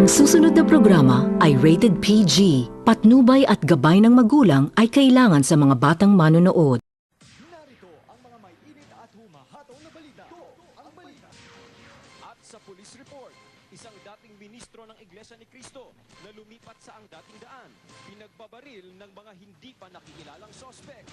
Ang susunod na programa ay rated PG. Patnubay at gabay ng magulang ay kailangan sa mga batang manonood. Narito ang mga may init at humahataw na balita. Ang balita. At sa police report, isang dating ministro ng Iglesia ni Cristo na lumipat sa ang dating daan, pinagbabaril ng mga hindi pa nakikilalang sospek.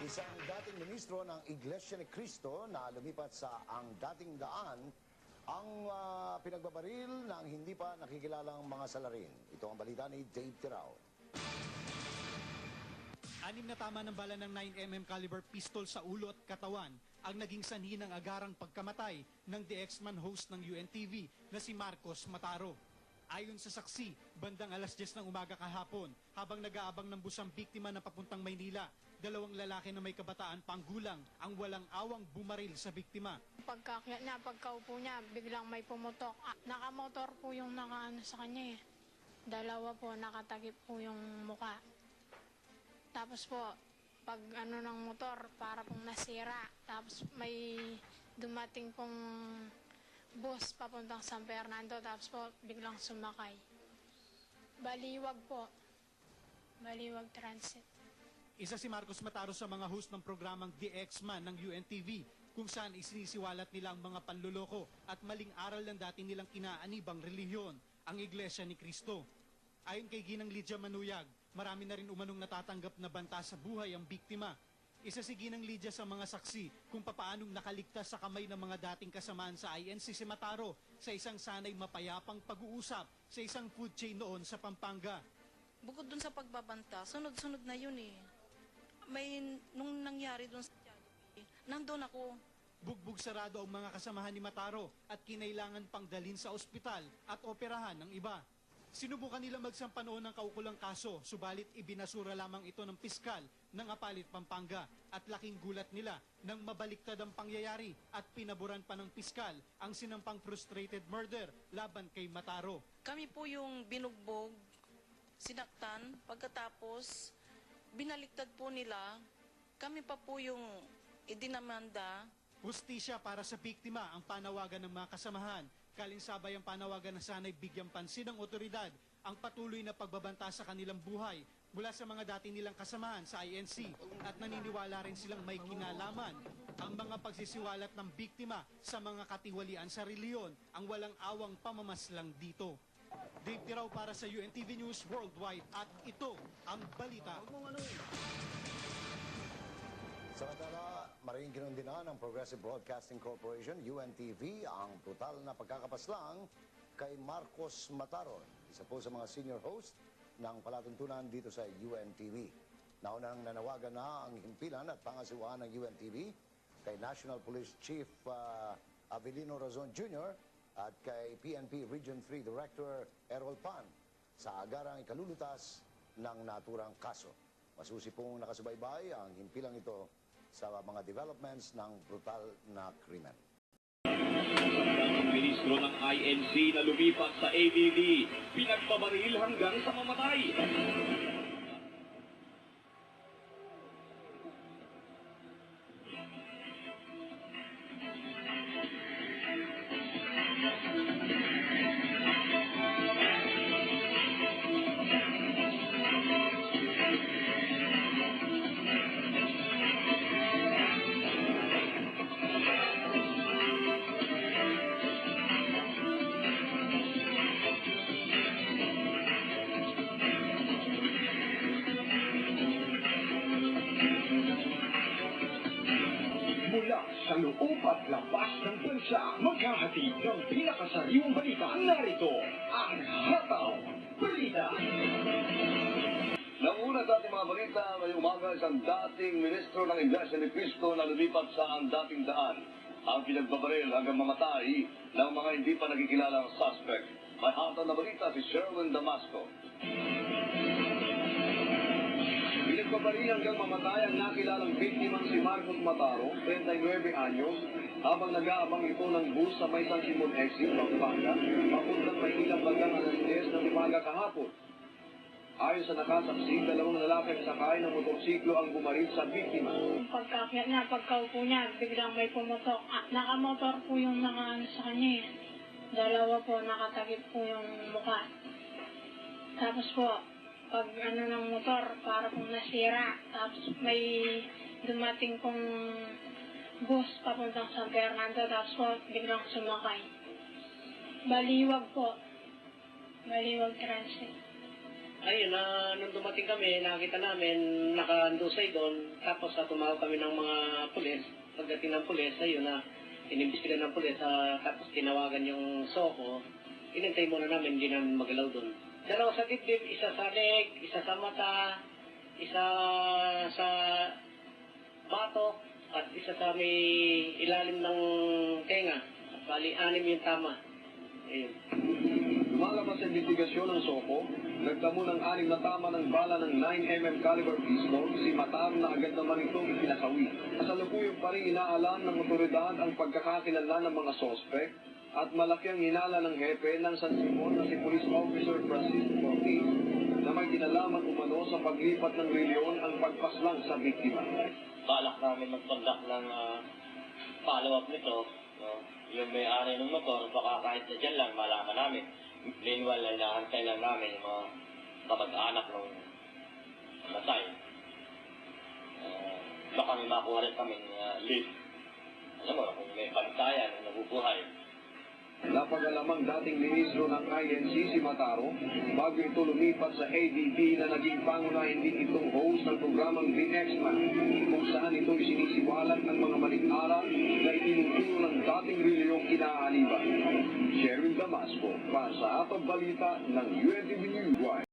Isang dating ministro ng Iglesia ni Cristo na lumipat sa ang dating daan ang pinagbabaril ng hindi pa nakikilalang mga salarin. Ito ang balita ni Dave Tirao. 6 na tama ng bala ng 9mm caliber pistol sa ulo at katawan ang naging sanhi ng agarang pagkamatay ng The X-Man host ng UNTV na si Marcos Mataro. Ayon sa saksi, bandang alas 10 ng umaga kahapon, habang nag-aabang ng busang biktima na papuntang Maynila, 2 lalaki na may kabataan panggulang ang walang awang bumaril sa biktima. Pagkakyat niya, pagkaupo niya, biglang may pumutok. Nakamotor po yung nakaano sa kanya eh. 2 po, nakatakip po yung muka. Tapos po, pag ano ng motor, para pong nasira. Tapos may dumating pong bus papuntang San Fernando, tapos po biglang sumakay. Baliwag po. Baliwag Transit. Isa si Marcos Mataro sa mga host ng programang The X-Man ng UNTV, kung saan isinisiwalat nila ang mga panluloko at maling aral ng dati nilang kinaanibang relihiyon, ang Iglesia ni Cristo. Ayon kay Ginang Lydia Manuyag, marami na rin umanong natatanggap na banta sa buhay ang biktima. Isa si Ginang Lydia sa mga saksi kung papaanong nakaligtas sa kamay ng mga dating kasamaan sa INC si Mataro sa isang sanay mapayapang pag-uusap sa isang food chain noon sa Pampanga. Bukod dun sa pagbabanta, sunod-sunod na yun eh. Nung nangyari dun sa Jollibee, nandun ako. Bugbog sarado ang mga kasamahan ni Mataro at kinailangan pang dalhin sa ospital at operahan ng iba. Sinubukan nila magsampa noon ng kaukulang kaso, subalit ibinasura lamang ito ng piskal ng Apalit, Pampanga. At laking gulat nila nang mabaliktad ang pangyayari at pinaburan pa ng piskal ang sinampang frustrated murder laban kay Mataro. Kami po yung binugbog, sinaktan, pagkatapos binaliktad po nila. Kami pa po yung idinamanda. Hustisya para sa biktima ang panawagan ng mga kasamahan. Kalinsabay ang panawagan na sana'y bigyang pansin ng otoridad ang patuloy na pagbabanta sa kanilang buhay mula sa mga dati nilang kasamahan sa INC, at naniniwala rin silang may kinalaman ang mga pagsisiwalat ng biktima sa mga katiwalian sa reliyon ang walang awang pamamaslang dito. Dave Tirao para sa UNTV News Worldwide, at ito ang balita. Samantala, maring kinundinan ng Progressive Broadcasting Corporation, UNTV, ang brutal na pagkakapaslang kay Marcos Mataro, isa po sa mga senior host ng palatuntunan dito sa UNTV. Naunang nanawagan na ang himpilan at pangasiwaan ng UNTV kay National Police Chief Avelino Razon Jr. at kay PNP Region 3 Director Errol Pan sa agarang ikalulutas ng naturang kaso. Masusi pong nakasubaybay ang himpilang ito sa mga developments ng brutal na krimen. Ministro ng INC na lumipat sa ABB, pinagbabaril hanggang sa mamatay. Mula sa loob at labas ng bansa, maghahatid ng pinakasariwang balita. Narito ang Hataw Balita. Nauna sa ating mga balita ngayong umaga, isang dating ministro ng Iglesia ni Cristo na lumipat sa ang dating daan. Ang pinagbabaril hanggang mamatay ng mga hindi pa nakikilalang suspect. May hatol na balita si Sherwin Damasco. Pinagbabaril hanggang mamatay ang nakilalang biktimang si Marcos Mataro, 39 anyos, habang nag-aabang ito ng bus sa may San Simon Exit, Pampanga, papuntang Maynila bandang alas 10 ng umaga kahapon. Ayon sa nakasaksi, dalawang lalaking sakay ng motorsiklo ang bumaril sa biktima. Pagkaakyat niya, pagkaupo niya, biglang may pumutok. Nakamotor po yung nakaano sa kanya eh. Dalawa po, nakatakip po yung mukha. Tapos po, pag ano ng motor, para pong nasira. Tapos may dumating pong bus papuntang San Fernando. Tapos po, biglang sumakay. Baliwag po. Baliwag transit. Ayun, nung dumating kami, nakita namin nakandusay doon, tapos tumawag kami ng mga pulis. Pagdating ng pulis, ayun inimbestigan ng pulis, tapos tinawagan yung SOCO. Inintay muna namin, hindi namin magalaw doon. Dalawa sa dibdib, isa sa leg, isa sa mata, isa sa batok, at isa sa may ilalim ng tenga. Bali, 6 yung tama. Ayun. Lumalabas sa investigasyon ng SOCO, nagdamo ng 6 na tama ng bala ng 9mm caliber pistol, si Mataro na agad naman itong ipinasawi. Kasalukuyang pa rin inaalam ng otoridad ang pagkakakilala ng mga sospek at malaki ang hinala ng hepe ng San Simon na si Police Officer Francisco Ortiz na may kinalaman umano sa paglipat ng reliyon ang pagpaslang sa biktima. Balak namin mag-conduct ng follow-up nito. Yung may-ari ng motor, baka kahit na dyan lang, malaman namin. Meanwhile, inaantay lang namin yung mga kamag-anak ng matay. Baka may makuha rin kami lead. Alam mo, kung may pantayan na nabubuhay. Napag-alamang dating ministro ng INC si Mataro, bago ito lumipat sa ABB na naging pangunahin din itong host ng programang The X-Man, kung saan ito isinisiwalat ng mga maling-aral na itinuturo ng dating reliyong kinahaliban. Sherwin Damasco, para sa Atong Balita ng UNTV News.